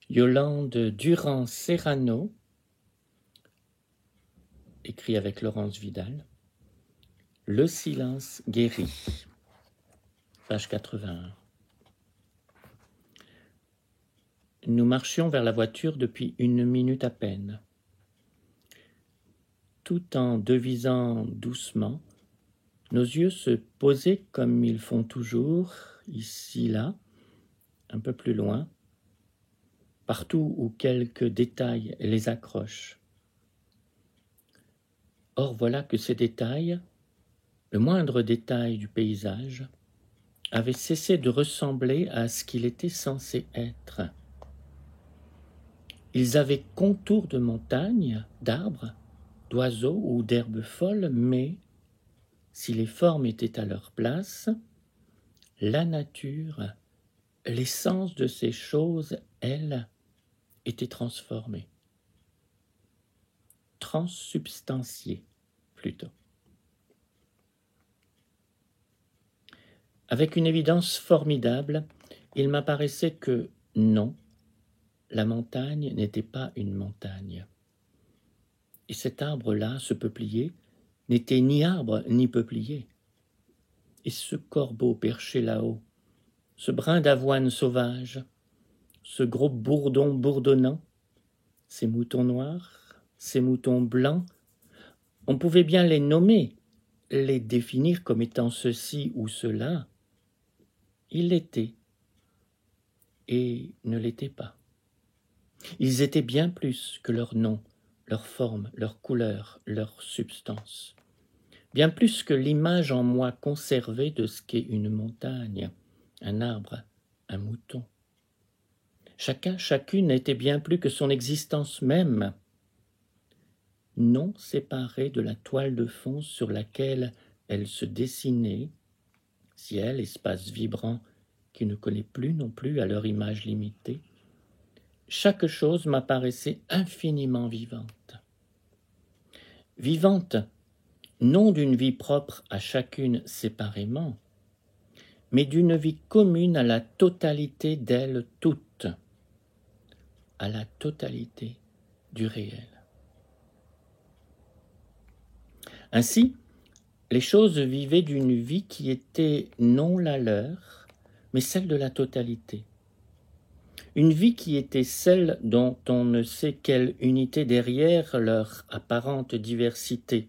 Yolande Durand-Serrano, écrit avec Laurence Vidal. Le silence guérit, page 81. Nous marchions vers la voiture depuis 1 minute à peine. Tout en devisant doucement, nos yeux se posaient comme ils font toujours, ici, là, un peu plus loin, partout où quelques détails les accrochent. Or voilà que ces détails, le moindre détail du paysage, avaient cessé de ressembler à ce qu'il était censé être. Ils avaient contour de montagnes, d'arbres, d'oiseaux ou d'herbes folles, mais, si les formes étaient à leur place, la nature, l'essence de ces choses, elle, était transformée. Transsubstantiée, plutôt. Avec une évidence formidable, il m'apparaissait que non, la montagne n'était pas une montagne. Et cet arbre-là, ce peuplier, n'était ni arbre ni peuplier. Et ce corbeau perché là-haut, ce brin d'avoine sauvage, ce gros bourdon bourdonnant, ces moutons noirs, ces moutons blancs, on pouvait bien les nommer, les définir comme étant ceci ou cela. Ils l'étaient et ne l'étaient pas. Ils étaient bien plus que leur nom, leur forme, leur couleur, leur substance. Bien plus que l'image en moi conservée de ce qu'est une montagne, un arbre, un mouton. Chacun, chacune était bien plus que son existence même, non séparée de la toile de fond sur laquelle elle se dessinait, ciel, espace vibrant qui ne connaît plus non plus à leur image limitée. Chaque chose m'apparaissait infiniment vivante. Vivante, non d'une vie propre à chacune séparément, mais d'une vie commune à la totalité d'elles toutes, à la totalité du réel. Ainsi, les choses vivaient d'une vie qui était non la leur, mais celle de la totalité. Une vie qui était celle dont on ne sait quelle unité derrière leur apparente diversité.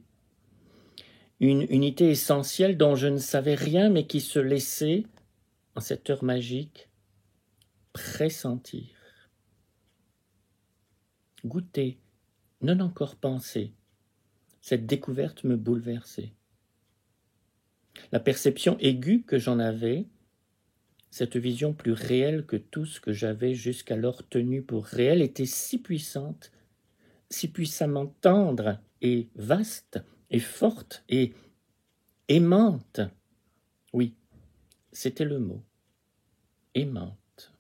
Une unité essentielle dont je ne savais rien mais qui se laissait, en cette heure magique, pressentir. Goûter, non encore penser, cette découverte me bouleversait. La perception aiguë que j'en avais, cette vision plus réelle que tout ce que j'avais jusqu'alors tenu pour réel, était si puissante, si puissamment tendre et vaste et forte et aimante. Oui, c'était le mot, aimante.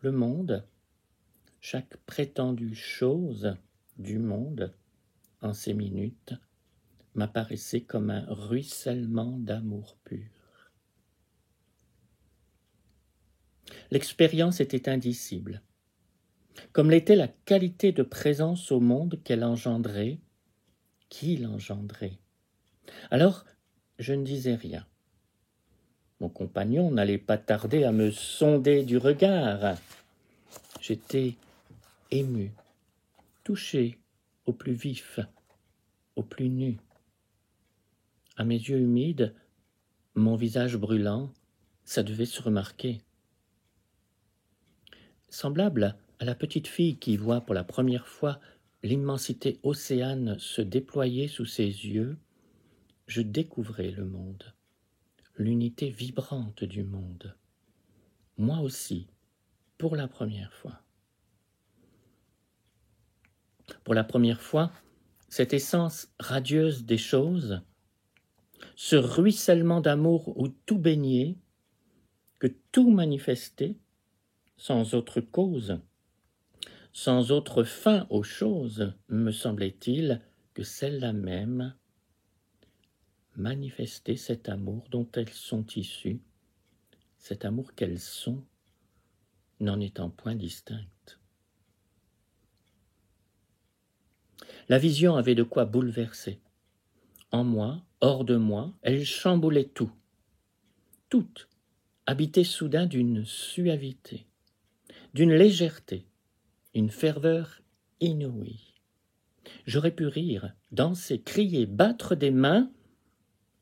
Le monde, chaque prétendue chose du monde, en ces minutes, m'apparaissait comme un ruissellement d'amour pur. L'expérience était indicible, comme l'était la qualité de présence au monde qu'elle engendrait, qui l'engendrait. Alors, je ne disais rien. Mon compagnon n'allait pas tarder à me sonder du regard. J'étais ému, touché au plus vif, au plus nu. À mes yeux humides, mon visage brûlant, ça devait se remarquer. Semblable à la petite fille qui voit pour la première fois l'immensité océane se déployer sous ses yeux, je découvrais le monde, l'unité vibrante du monde. Moi aussi, pour la première fois. Pour la première fois, cette essence radieuse des choses, ce ruissellement d'amour où tout baignait, que tout manifestait, sans autre cause, sans autre fin aux choses, me semblait-il, que celle-là même manifestait cet amour dont elles sont issues, cet amour qu'elles sont, n'en étant point distincte. La vision avait de quoi bouleverser. En moi, hors de moi, elle chamboulait tout. Toute, habitée soudain d'une suavité, d'une légèreté, une ferveur inouïe. J'aurais pu rire, danser, crier, battre des mains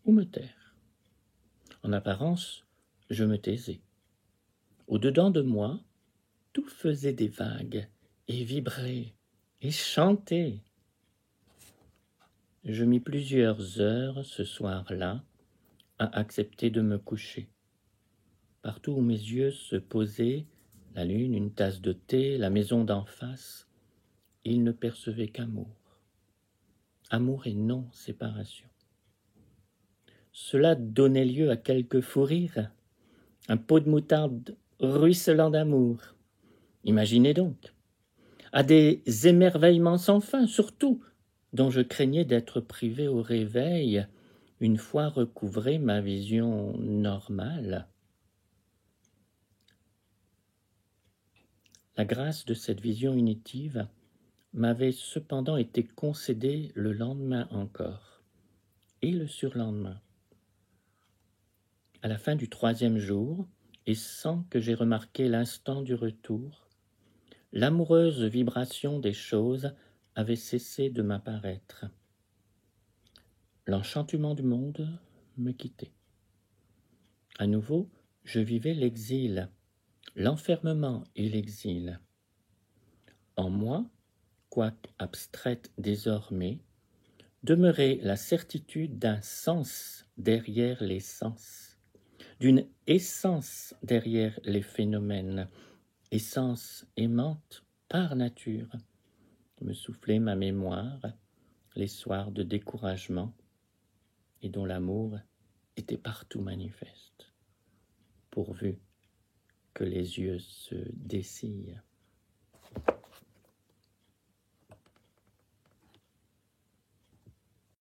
ou me taire. En apparence, je me taisais. Au-dedans de moi, tout faisait des vagues et vibrait et chantait. Je mis plusieurs heures ce soir-là à accepter de me coucher. Partout où mes yeux se posaient, la lune, une tasse de thé, la maison d'en face, ils ne percevaient qu'amour. Amour et non séparation. Cela donnait lieu à quelques fous rires, un pot de moutarde ruisselant d'amour. Imaginez donc, à des émerveillements sans fin, surtout, dont je craignais d'être privé au réveil, une fois recouvrée ma vision normale. La grâce de cette vision unitive m'avait cependant été concédée le lendemain encore, et le surlendemain. À la fin du 3e jour, et sans que j'aie remarqué l'instant du retour, l'amoureuse vibration des choses avait cessé de m'apparaître. L'enchantement du monde me quittait. À nouveau, je vivais l'exil, l'enfermement et l'exil. En moi, quoique abstraite désormais, demeurait la certitude d'un sens derrière les sens, d'une essence derrière les phénomènes, essence aimante par nature, me soufflait ma mémoire les soirs de découragement et dont l'amour était partout manifeste, pourvu que les yeux se dessillent.